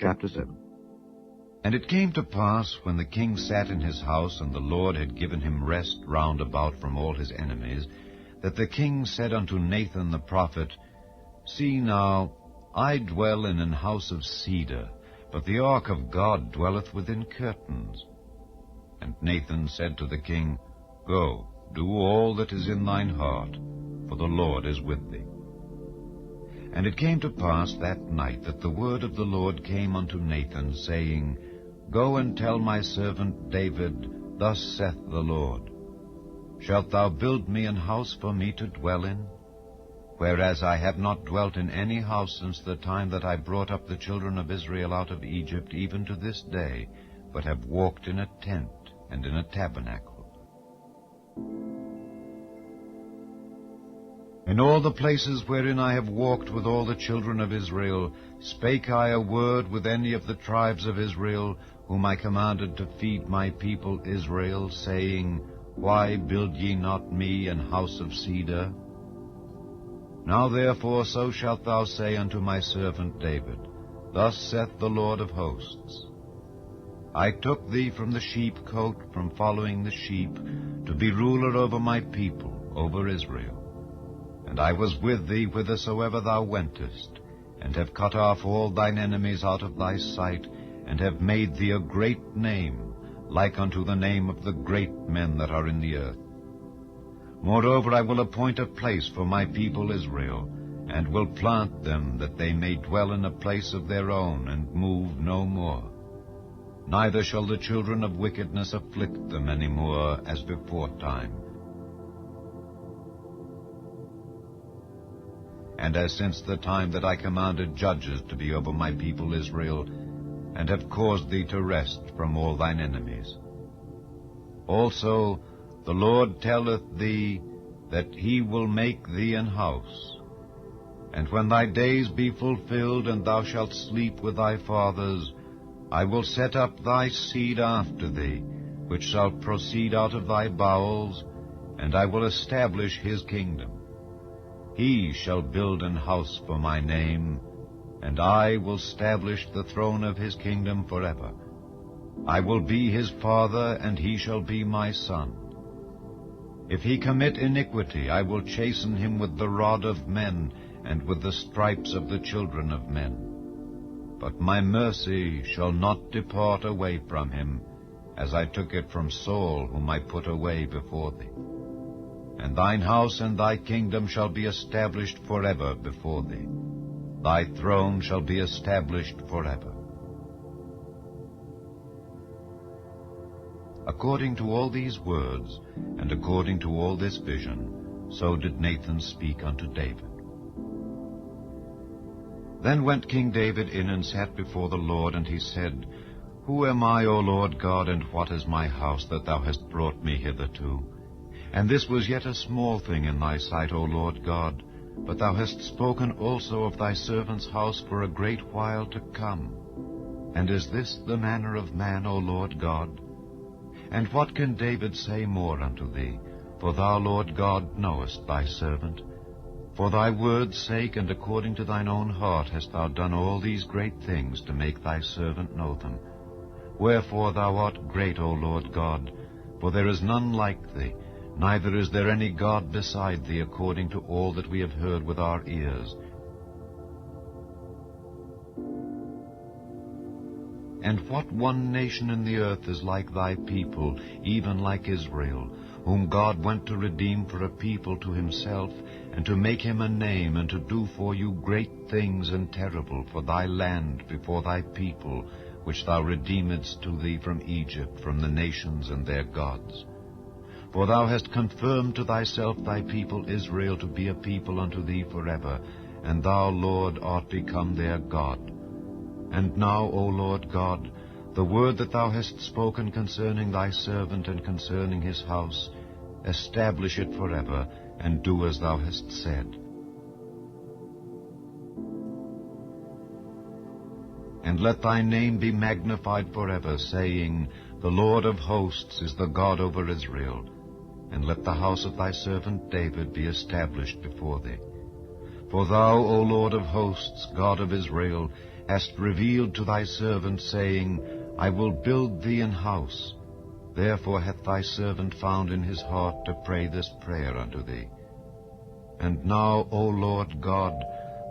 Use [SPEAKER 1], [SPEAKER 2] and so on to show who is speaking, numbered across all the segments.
[SPEAKER 1] Chapter 7.
[SPEAKER 2] And it came to pass, when the king sat in his house, and the Lord had given him rest round about from all his enemies, that the king said unto Nathan the prophet, See now, I dwell in an house of cedar, but the ark of God dwelleth within curtains. And Nathan said to the king, Go, do all that is in thine heart, for the Lord is with thee. And it came to pass that night that the word of the Lord came unto Nathan, saying, Go and tell my servant David, Thus saith the Lord, Shalt thou build me an house for me to dwell in? Whereas I have not dwelt in any house since the time that I brought up the children of Israel out of Egypt, even to this day, but have walked in a tent and in a tabernacle. In all the places wherein I have walked with all the children of Israel, spake I a word with any of the tribes of Israel, whom I commanded to feed my people Israel, saying, Why build ye not me an house of cedar? Now therefore so shalt thou say unto my servant David, Thus saith the Lord of hosts, I took thee from the sheepcote, from following the sheep, to be ruler over my people, over Israel. And I was with thee whithersoever thou wentest, and have cut off all thine enemies out of thy sight, and have made thee a great name, like unto the name of the great men that are in the earth. Moreover, I will appoint a place for my people Israel, and will plant them, that they may dwell in a place of their own, and move no more. Neither shall the children of wickedness afflict them any more as beforetime. And as since the time that I commanded judges to be over my people Israel, and have caused thee to rest from all thine enemies. Also the Lord telleth thee that he will make thee an house. And when thy days be fulfilled, and thou shalt sleep with thy fathers, I will set up thy seed after thee, which shall proceed out of thy bowels, and I will establish his kingdom. He shall build an house for my name, and I will establish the throne of his kingdom forever. I will be his father, and he shall be my son. If he commit iniquity, I will chasten him with the rod of men, and with the stripes of the children of men. But my mercy shall not depart away from him, as I took it from Saul, whom I put away before thee. And thine house and thy kingdom shall be established forever before thee. Thy throne shall be established forever. According to all these words, and according to all this vision, so did Nathan speak unto David. Then went King David in and sat before the Lord, and he said, Who am I, O Lord God, and what is my house, that thou hast brought me hitherto? And this was yet a small thing in thy sight, O Lord God, but thou hast spoken also of thy servant's house for a great while to come. And is this the manner of man, O Lord God? And what can David say more unto thee? For thou, Lord God, knowest thy servant. For thy word's sake, and according to thine own heart, hast thou done all these great things to make thy servant know them. Wherefore thou art great, O Lord God, for there is none like thee, neither is there any God beside thee, according to all that we have heard with our ears. And what one nation in the earth is like thy people, even like Israel, whom God went to redeem for a people to himself, and to make him a name, and to do for you great things and terrible for thy land before thy people, which thou redeemedst to thee from Egypt, from the nations and their gods? For thou hast confirmed to thyself thy people Israel to be a people unto thee forever, and thou, Lord, art become their God. And now, O Lord God, the word that thou hast spoken concerning thy servant and concerning his house, establish it forever, and do as thou hast said. And let thy name be magnified forever, saying, The Lord of hosts is the God over Israel. And let the house of thy servant David be established before thee. For thou, O Lord of hosts, God of Israel, hast revealed to thy servant, saying, I will build thee an house. Therefore hath thy servant found in his heart to pray this prayer unto thee. And now, O Lord God,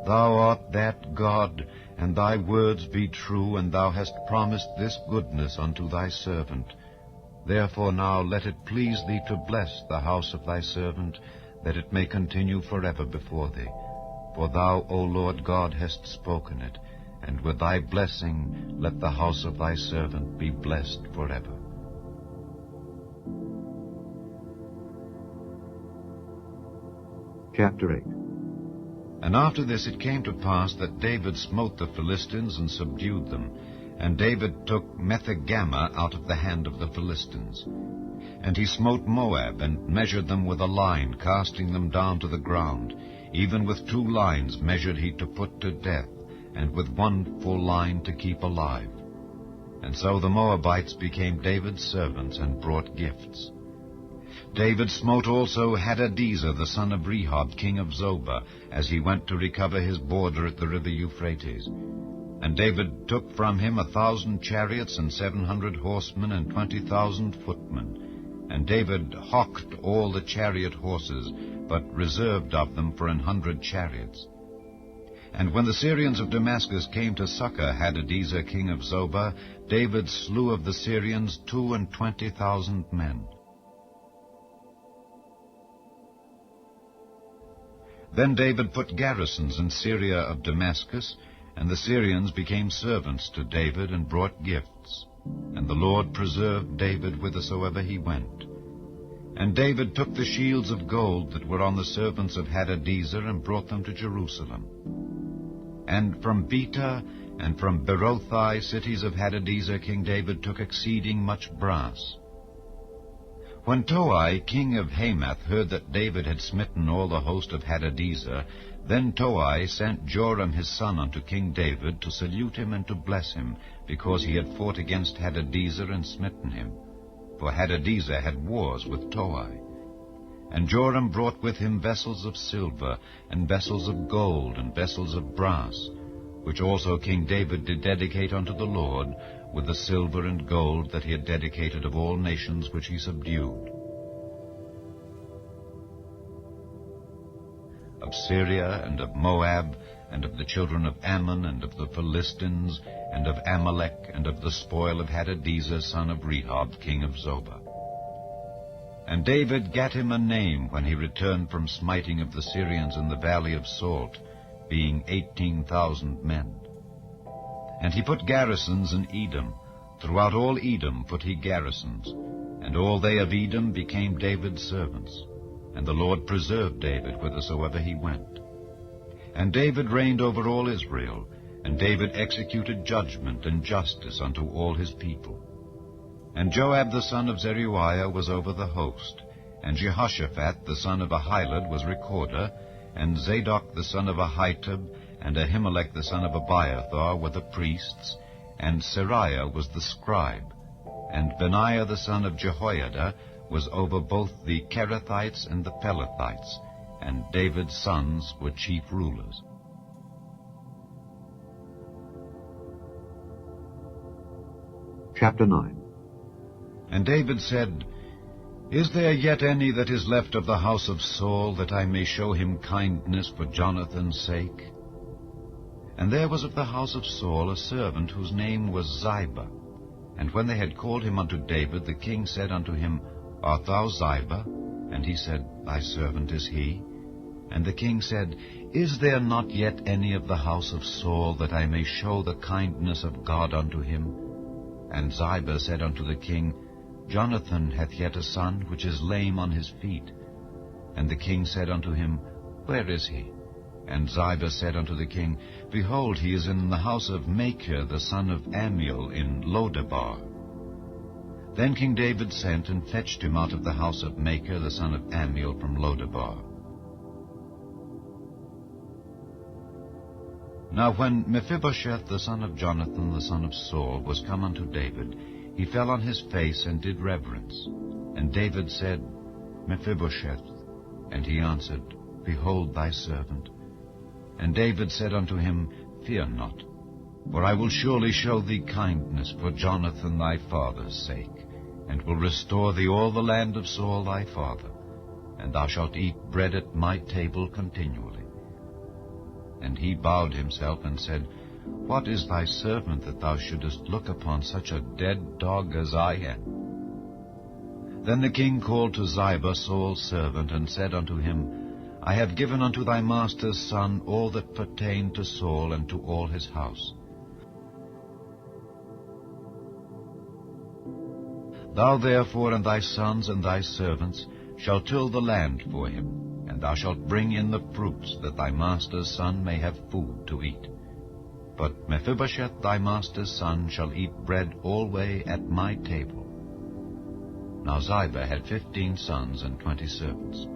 [SPEAKER 2] thou art that God, and thy words be true, and thou hast promised this goodness unto thy servant. Therefore now let it please thee to bless the house of thy servant, that it may continue forever before thee. For thou, O Lord God, hast spoken it, and with thy blessing let the house of thy servant be blessed forever.
[SPEAKER 1] Chapter 8.
[SPEAKER 2] And after this it came to pass that David smote the Philistines and subdued them. And David took Methegama out of the hand of the Philistines. And he smote Moab, and measured them with a line, casting them down to the ground. Even with 2 lines measured he to put to death, and with 1 full line to keep alive. And so the Moabites became David's servants, and brought gifts. David smote also Hadadezer the son of Rehob, king of Zobah, as he went to recover his border at the river Euphrates. And David took from him 1,000 chariots, and 700 horsemen, and 20,000 footmen. And David hocked all the chariot horses, but reserved of them for 100 chariots. And when the Syrians of Damascus came to succor Hadadezer king of Zobah, David slew of the Syrians 22,000 men. Then David put garrisons in Syria of Damascus, and the Syrians became servants to David, and brought gifts. And the Lord preserved David whithersoever he went. And David took the shields of gold that were on the servants of Hadadezer, and brought them to Jerusalem. And from Betah and from Berothai, cities of Hadadezer, King David took exceeding much brass. When Toi, king of Hamath, heard that David had smitten all the host of Hadadezer, then Toi sent Joram his son unto King David to salute him and to bless him, because he had fought against Hadadezer and smitten him. For Hadadezer had wars with Toi. And Joram brought with him vessels of silver, and vessels of gold, and vessels of brass, which also King David did dedicate unto the Lord, with the silver and gold that he had dedicated of all nations which he subdued. Of Syria, and of Moab, and of the children of Ammon, and of the Philistines, and of Amalek, and of the spoil of Hadadezer son of Rehob, king of Zobah. And David gat him a name when he returned from smiting of the Syrians in the valley of Salt, being 18,000 men. And he put garrisons in Edom. Throughout all Edom put he garrisons. And all they of Edom became David's servants. And the Lord preserved David whithersoever he went. And David reigned over all Israel. And David executed judgment and justice unto all his people. And Joab the son of Zeruiah was over the host. And Jehoshaphat the son of Ahilud was recorder. And Zadok the son of Ahitub, and Ahimelech the son of Abiathar were the priests, and Seraiah was the scribe, and Benaiah the son of Jehoiada was over both the Kerethites and the Pelethites, and David's sons were chief rulers.
[SPEAKER 1] Chapter 9.
[SPEAKER 2] And David said, Is there yet any that is left of the house of Saul, that I may show him kindness for Jonathan's sake? And there was of the house of Saul a servant whose name was Ziba. And when they had called him unto David, the king said unto him, Art thou Ziba? And he said, Thy servant is he. And the king said, Is there not yet any of the house of Saul, that I may show the kindness of God unto him? And Ziba said unto the king, Jonathan hath yet a son, which is lame on his feet. And the king said unto him, Where is he? And Ziba said unto the king, Behold, he is in the house of Machir the son of Ammiel in Lodebar. Then King David sent and fetched him out of the house of Machir the son of Ammiel from Lodebar. Now when Mephibosheth the son of Jonathan the son of Saul was come unto David, he fell on his face and did reverence. And David said, Mephibosheth. And he answered, Behold thy servant. And David said unto him, Fear not. For I will surely show thee kindness for Jonathan thy father's sake, and will restore thee all the land of Saul thy father, and thou shalt eat bread at my table continually. And he bowed himself and said, What is thy servant that thou shouldest look upon such a dead dog as I am? Then the king called to Ziba, Saul's servant, and said unto him, I have given unto thy master's son all that pertained to Saul and to all his house. Thou therefore and thy sons and thy servants shall till the land for him, and thou shalt bring in the fruits, that thy master's son may have food to eat. But Mephibosheth thy master's son shall eat bread alway at my table. Now Ziba had 15 sons and 20 servants.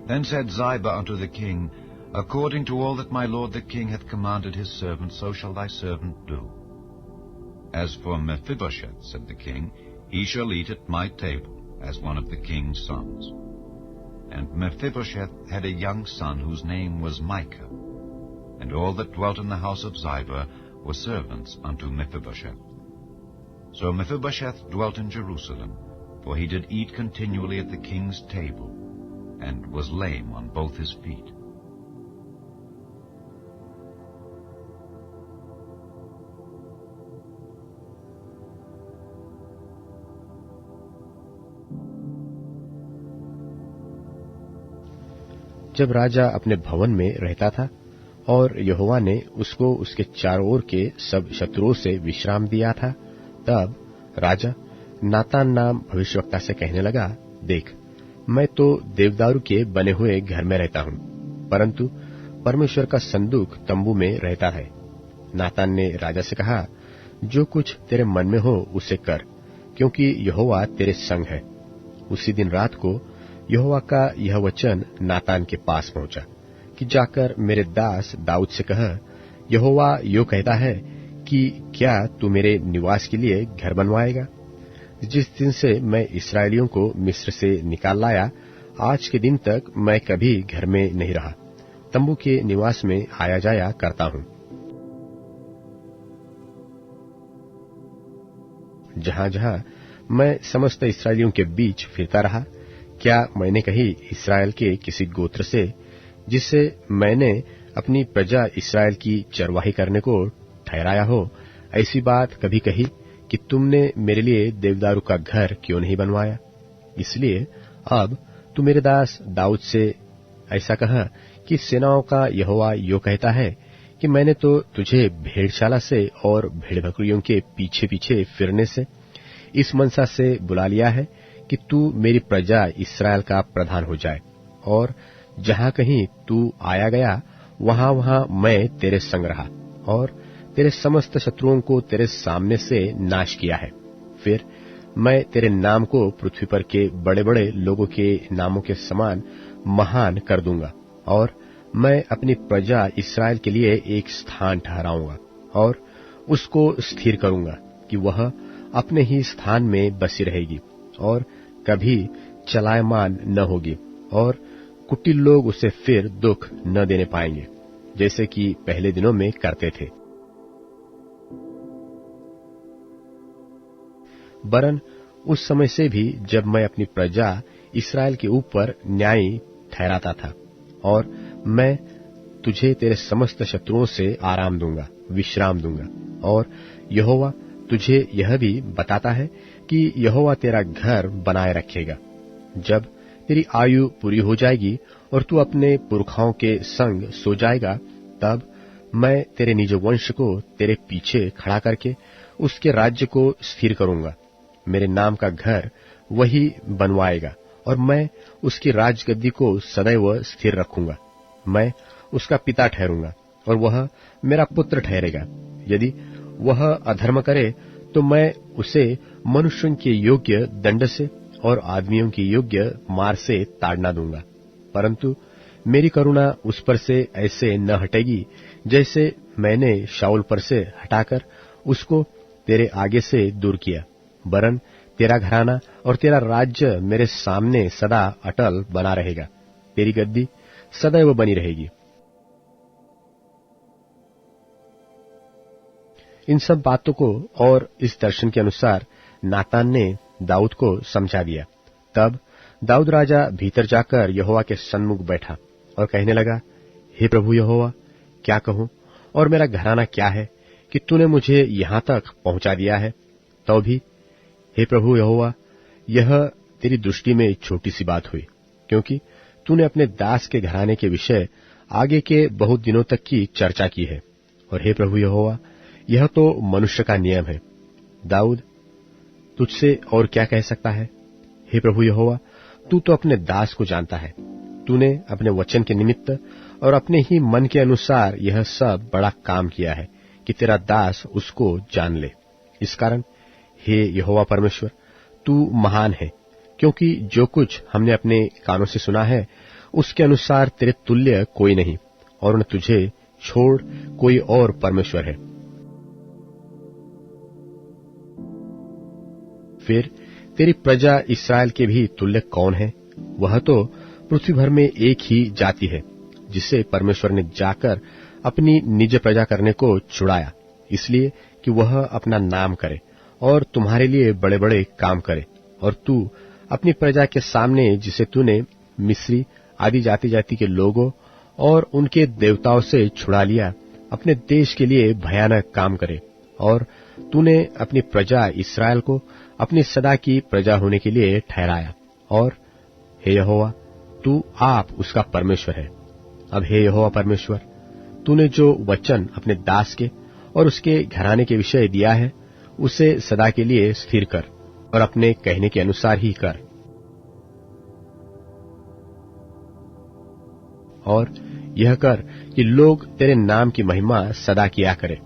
[SPEAKER 2] Then said Ziba unto the king, According to all that my lord the king hath commanded his servant, so shall thy servant do. As for Mephibosheth, said the king, he shall eat at my table, as one of the king's sons. And Mephibosheth had a young son, whose name was Micah. And all that dwelt in the house of Ziba were servants unto Mephibosheth. So Mephibosheth dwelt in Jerusalem, for he did eat continually at the king's table, and was lame on both his feet.
[SPEAKER 3] जब राजा अपने भवन में रहता था और यहोवा ने उसको उसके चारों ओर के सब शत्रुओं से विश्राम दिया था, तब राजा नातान नाम भविष्यवक्ता से कहने लगा, देख, मैं तो देवदारू के बने हुए घर में रहता हूं, परंतु परमेश्वर का संदूक तंबू में रहता है। नातान ने राजा से कहा, जो कुछ तेरे मन में हो उसे कर, क्योंकि यहोवा तेरे संग है। उसी दिन रात को यहोवा का यह वचन नातान के पास पहुंचा कि जाकर मेरे दास दाऊद से कह, यहोवा यो कहता है कि क्या तू मेरे निवास के लिए घर बनवाएगा? जिस दिन से मैं इस्राएलियों को मिस्र से निकाल लाया, आज के दिन तक मैं कभी घर में नहीं रहा, तंबू के निवास में आया जाया करता हूं। जहां जहां मैं समस्त इस्राएलियों के बीच फिरता रहा, क्या मैंने कहीं इस्राएल के किसी गोत्र से, जिससे मैंने अपनी प्रजा इस्राएल की चरवाही करने को ठहराया हो, ऐसी बात कभी कही कि तुमने मेरे लिए देवदारू का घर क्यों नहीं बनवाया? इसलिए अब तू मेरे दास दाऊद से ऐसा कह कि सेनाओं का यहोवा यो कहता है कि मैंने तो तुझे भेड़शाला से और भेड़ बकरियों के पीछे पीछे फिरने से इस मनसा से बुला लिया है कि तू मेरी प्रजा इस्राएल का प्रधान हो जाए, और जहां कहीं तू आया गया वहां वहां मैं तेरे संग रहा और तेरे समस्त शत्रुओं को तेरे सामने से नाश किया है। फिर मैं तेरे नाम को पृथ्वी पर के बड़े बड़े लोगों के नामों के समान महान कर दूंगा, और मैं अपनी प्रजा इस्राएल के लिए एक स्थान ठहराऊंगा और उसको स्थिर करूंगा कि वह अपने ही स्थान में बसी रहेगी और कभी चलायमान न होगी, और कुटिल लोग उसे फिर दुख न देने पाएंगे, जैसे कि पहले दिनों में करते थे। वरन उस समय से भी जब मैं अपनी प्रजा इस्राएल के ऊपर न्यायी ठहराता था, और मैं तुझे तेरे समस्त शत्रुओं से आराम दूंगा, विश्राम दूंगा। और यहोवा तुझे यह भी बताता है कि यहोवा तेरा घर बनाए रखेगा। जब तेरी आयु पूरी हो जाएगी और तू अपने पुरखाओं के संग सो जाएगा, तब मैं तेरे निज वंश को तेरे पीछे खड़ा करके उसके राज्य को स्थिर करूंगा। मेरे नाम का घर वही बनवाएगा, और मैं उसकी राजगद्दी को सदैव स्थिर रखूंगा। मैं उसका पिता ठहरूंगा और वह मेरा पुत्र ठहरेगा। यदि वह अधर्म करे तो मैं उसे मनुष्यों के योग्य दंड से और आदमियों के योग्य मार से ताड़ना दूंगा, परंतु मेरी करुणा उस पर से ऐसे न हटेगी जैसे मैंने शाऊल पर से हटाकर उसको तेरे आगे से दूर किया। वरन तेरा घराना और तेरा राज्य मेरे सामने सदा अटल बना रहेगा, तेरी गद्दी सदैव बनी रहेगी। इन सब बातों को और इस दर्शन के अनुसार नातान ने दाऊद को समझा दिया। तब दाऊद राजा भीतर जाकर यहोवा के सन्मुख बैठा और कहने लगा, हे प्रभु यहोवा, क्या कहूं, और मेरा घराना क्या है कि तूने मुझे यहां तक पहुंचा दिया है। तो भी हे प्रभु यहोवा, यह तेरी दृष्टि में छोटी सी बात हुई, क्योंकि तूने अपने दास के घराने के विषय आगे के बहुत दिनों तक की चर्चा की है। और हे प्रभु यहोवा, यह तो मनुष्य का नियम है। दाऊद तुझसे और क्या कह सकता है? हे प्रभु यहोवा, तू तो अपने दास को जानता है। तूने अपने वचन के निमित्त और अपने ही मन के अनुसार यह सब बड़ा काम किया है कि तेरा दास उसको जान ले। इस कारण हे यहोवा परमेश्वर, तू महान है, क्योंकि जो कुछ हमने अपने कानों से सुना है उसके अनुसार तेरे तुल्य कोई नहीं, और न तुझे छोड़ कोई और परमेश्वर है। फिर तेरी प्रजा इस्राएल के भी तुल्य कौन है? वह तो पृथ्वी भर में एक ही जाति है, जिसे परमेश्वर ने जाकर अपनी निज प्रजा करने को छुड़ाया, इसलिए कि वह अपना नाम करे और तुम्हारे लिए बड़े बड़े काम करे। और तू अपनी प्रजा के सामने, जिसे तूने मिस्री आदि जाति जाति के लोगों और उनके देवताओं से छुड़ा लिया, अपने देश के लिए भयानक काम करे। और तूने अपनी प्रजा इस्राएल को अपनी सदा की प्रजा होने के लिए ठहराया। और हे यहोवा, तू आप उसका परमेश्वर है। अब हे यहोवा परमेश्वर, तूने जो वचन अपने दास के और उसके घराने के विषय दिया है, उसे सदा के लिए स्थिर कर और अपने कहने के अनुसार ही कर। और यह कर कि लोग तेरे नाम की महिमा सदा किया करें,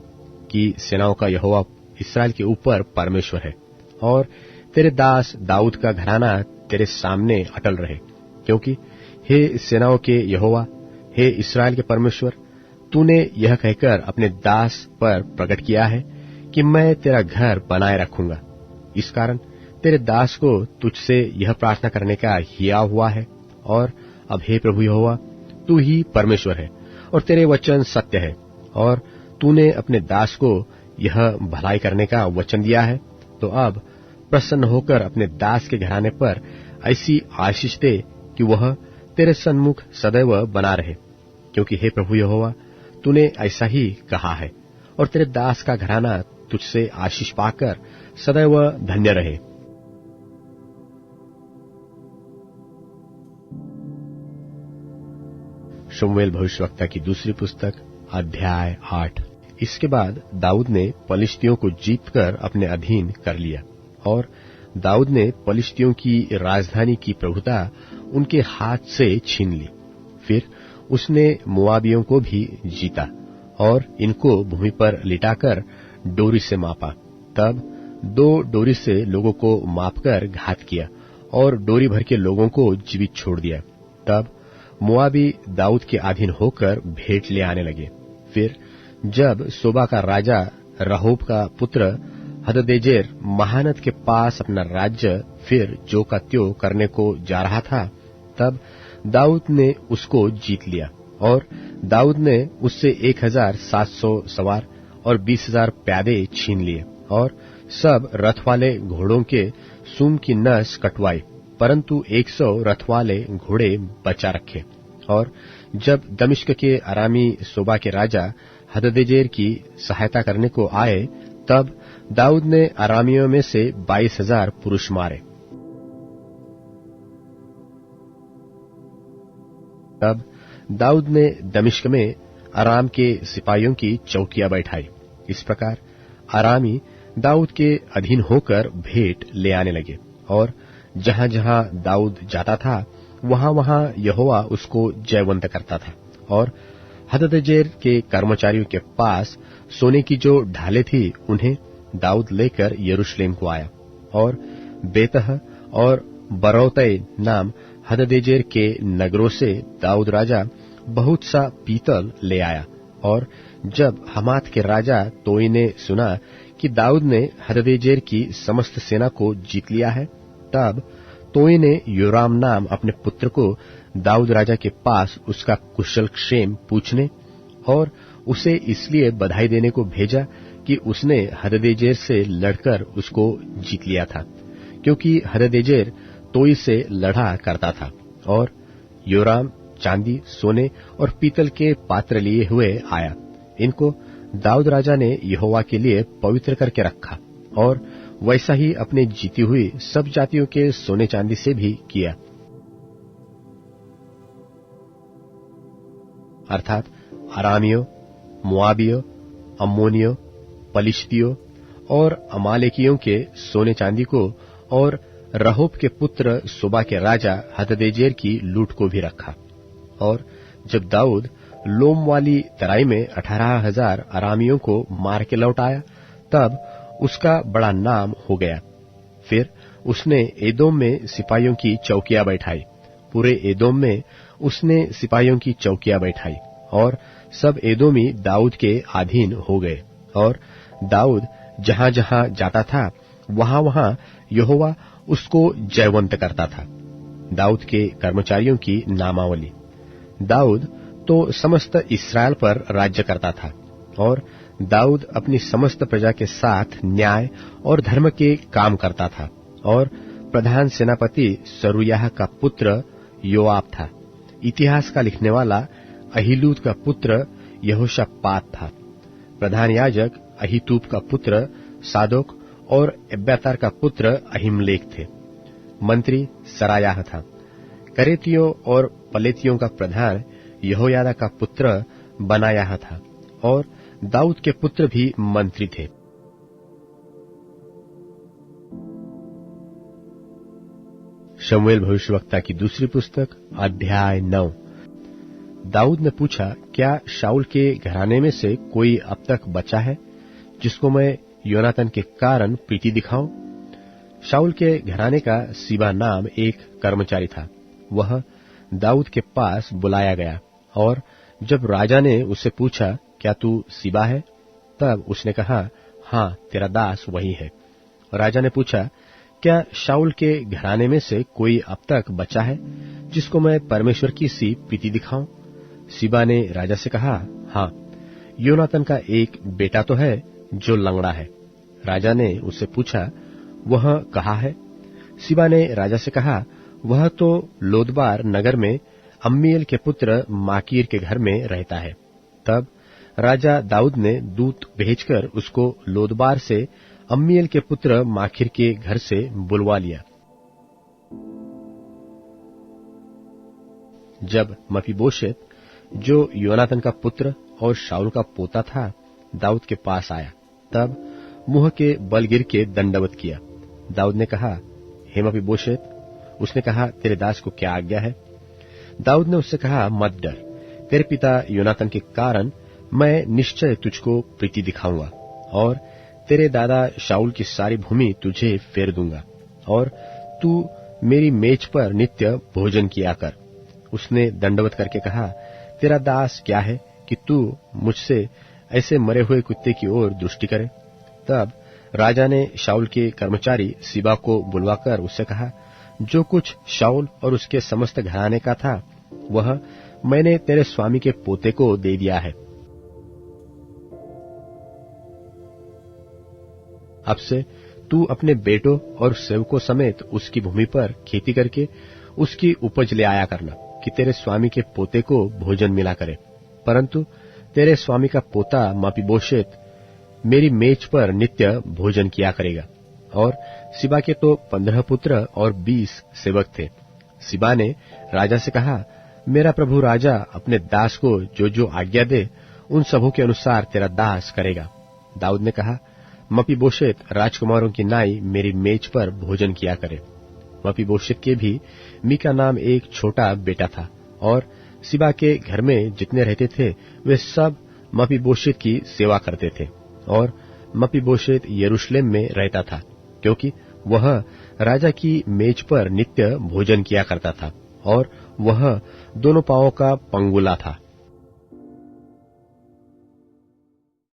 [SPEAKER 3] कि सेनाओं का यहोवा इस्राएल के ऊपर परमेश्वर है। और तेरे दास दाऊद का घराना तेरे सामने अटल रहे, क्योंकि हे सेनाओं के यहोवा, हे इस्राएल के परमेश्वर, तूने यह कहकर अपने दास पर प्रकट किया है कि मैं तेरा घर बनाए रखूंगा। इस कारण तेरे दास को तुझसे यह प्रार्थना करने का हिया हुआ है। और अब हे प्रभु यहोवा, तू ही परमेश्वर है और तेरे वचन सत्य है, और तूने अपने दास को यह भलाई करने का वचन दिया है। तो अब प्रसन्न होकर अपने दास के घराने पर ऐसी आशीष दे कि वह तेरे सन्मुख सदैव बना रहे, क्योंकि हे प्रभु यहोवा, तूने ऐसा ही कहा है, और तेरे दास का घराना तुझसे आशीष पाकर सदैव धन्य रहे। शमूएल भविष्यवक्ता की दूसरी पुस्तक अध्याय 8। इसके बाद दाऊद ने पलिश्तियों को जीतकर अपने अधीन कर लिया, और दाऊद ने पलिश्तियों की राजधानी की प्रभुता उनके हाथ से छीन ली। फिर उसने मोआबियों को भी जीता और इनको भूमि पर लिटाकर डोरी से मापा। तब 2 डोरी से लोगों को मापकर घात किया और डोरी भर के लोगों को जीवित छोड़ दिया। तब मोआबी दाऊद के अधीन होकर भेंट ले आने लगे। फिर जब सोबा का राजा रहोब का पुत्र हददेजेर महानद के पास अपना राज्य फिर जो का त्यों करने को जा रहा था, तब दाऊद ने उसको जीत लिया, और दाऊद ने उससे 1700 सवार और 20,000 प्यादे छीन लिए, और सब रथ वाले घोड़ों के सूम की नस कटवाई, परंतु 100 रथ वाले घोड़े बचा रखे। और जब दमिश्क के अरामी सोबा के राजा हददेजेर की सहायता करने को आए, तब दाऊद ने अरामियों में से 22,000 पुरुष मारे। तब दाऊद ने दमिश्क में अराम के सिपाहियों की चौकियां बैठाई। इस प्रकार अरामी दाऊद के अधीन होकर भेंट ले आने लगे, और जहां जहां दाऊद जाता था वहां वहां यहोवा उसको जयवंत करता था। और हददेजेर के कर्मचारियों के पास सोने की जो ढालें थी, उन्हें दाऊद लेकर यरूशलेम को आया, और बेतह और बरौतै नाम हददेजेर के नगरों से दाऊद राजा बहुत सा पीतल ले आया। और जब हमात के राजा तोई ने सुना कि दाऊद ने हददेजेर की समस्त सेना को जीत लिया है, तब तोई ने योराम नाम अपने पुत्र को दाऊद राजा के पास उसका कुशल क्षेम पूछने और उसे इसलिए बधाई देने को भेजा कि उसने हददेजेर से लड़कर उसको जीत लिया था, क्योंकि हददेजेर तोई से लड़ा करता था। और योराम चांदी, सोने और पीतल के पात्र लिए हुए आया। इनको दाऊद राजा ने यहोवा के लिए पवित्र करके रखा, और वैसा ही अपने जीती हुई सब जातियों के सोने चांदी से भी किया, अर्थात अरामियों, मोआबियों, अम्मोनियों, पलिश्तियों और अमालेकियों के सोने चांदी को, और रहोब के पुत्र सोबा के राजा हददेजेर की लूट को भी रखा। और जब दाऊद लोम वाली तराई में 18,000 अरामियों को मार के लौट आया, तब उसका बड़ा नाम हो गया। फिर उसने एदोम में सिपाहियों की चौकियां बैठाई। पूरे एदोम में उसने सिपाहियों की चौकियां बैठाई, और सब एदोमी दाऊद के अधीन हो गए। और दाऊद जहां जहां जाता था, वहां वहां यहोवा उसको जयवंत करता था। दाऊद के कर्मचारियों की नामावली। दाऊद तो समस्त इस्राएल पर राज्य करता था, और दाऊद अपनी समस्त प्रजा के साथ न्याय और धर्म के काम करता था। और प्रधान सेनापति सरूयाह का पुत्र योआब था। इतिहास का लिखने वाला अहीलूद का पुत्र यहोशापात था। प्रधान याजक अहीतूब का पुत्र सादोक और एब्यातार का पुत्र अहीमलेक थे। मंत्री सरायाह था। करेतियों और पलेतियों का प्रधान यहोयादा का पुत्र बनायाह था, और दाऊद के पुत्र भी मंत्री थे। शमूएल भविष्यवक्ता की दूसरी पुस्तक अध्याय 9। दाऊद ने पूछा, क्या शाऊल के घराने में से कोई अब तक बचा है जिसको मैं योनातन के कारण प्रीति दिखाऊं? शाऊल के घराने का सीबा नाम एक कर्मचारी था। वह दाऊद के पास बुलाया गया, और जब राजा ने उससे पूछा, क्या तू सीबा है? तब उसने कहा, हां, तेरा दास वही है। राजा ने पूछा, क्या शाऊल के घराने में से कोई अब तक बचा है जिसको मैं परमेश्वर की सी प्रीति दिखाऊं? सीबा ने राजा से कहा, हां, योनातन का एक बेटा तो है जो लंगड़ा है। राजा ने उससे पूछा, वह कहाँ है? सीबा ने राजा से कहा, वह तो लोदबार नगर में अम्मीएल के पुत्र माकीर के घर में रहता है। तब राजा दाऊद ने दूत भेजकर उसको लोदबार से अम्मीएल के पुत्र माकीर के घर से बुलवा लिया। जब मपीबोशेत, जो योनातन का पुत्र और शाऊल का पोता था, दाऊद के पास आया, तब मुंह के बल गिर के दंडवत किया। दाऊद ने कहा, हे मपीबोशेत। उसने कहा, तेरे दास को क्या आज्ञा है? दाऊद ने उससे कहा, मत डर, तेरे पिता योनातन के कारण मैं निश्चय तुझको प्रीति दिखाऊंगा, और तेरे दादा शाऊल की सारी भूमि तुझे फेर दूंगा, और तू मेरी मेज पर नित्य भोजन किया कर। उसने दंडवत करके कहा, तेरा दास क्या है कि तू मुझसे ऐसे मरे हुए कुत्ते की ओर दृष्टि करे? तब राजा ने शाऊल के कर्मचारी सीबा को बुलवाकर उससे कहा, जो कुछ शाऊल और उसके समस्त घराने का था, वह मैंने तेरे स्वामी के पोते को दे दिया है। अब से तू अपने बेटों और सेवकों समेत उसकी भूमि पर खेती करके उसकी उपज ले आया करना, कि तेरे स्वामी के पोते को भोजन मिला करे। परंतु तेरे स्वामी का पोता मपीबोशेत मेरी मेज पर नित्य भोजन किया करेगा। और सिबा के तो 15 पुत्र और 20 सेवक थे। सिबा ने राजा से कहा, मेरा प्रभु राजा अपने दास को जो जो आज्ञा दे, उन सबों के अनुसार तेरा दास करेगा। दाऊद ने कहा, मपीबोशेत राजकुमारों की नाई मेरी मेज पर भोजन किया करे। मपीबोशेत के भी मीका नाम एक छोटा बेटा था, और सिबा के घर में जितने रहते थे वे सब मपीबोशेत की सेवा करते थे। और मपीबोशेत यरूशलेम में रहता था, क्योंकि वह राजा की मेज पर नित्य भोजन किया करता था, और वह दोनों पांवों का पंगुला था।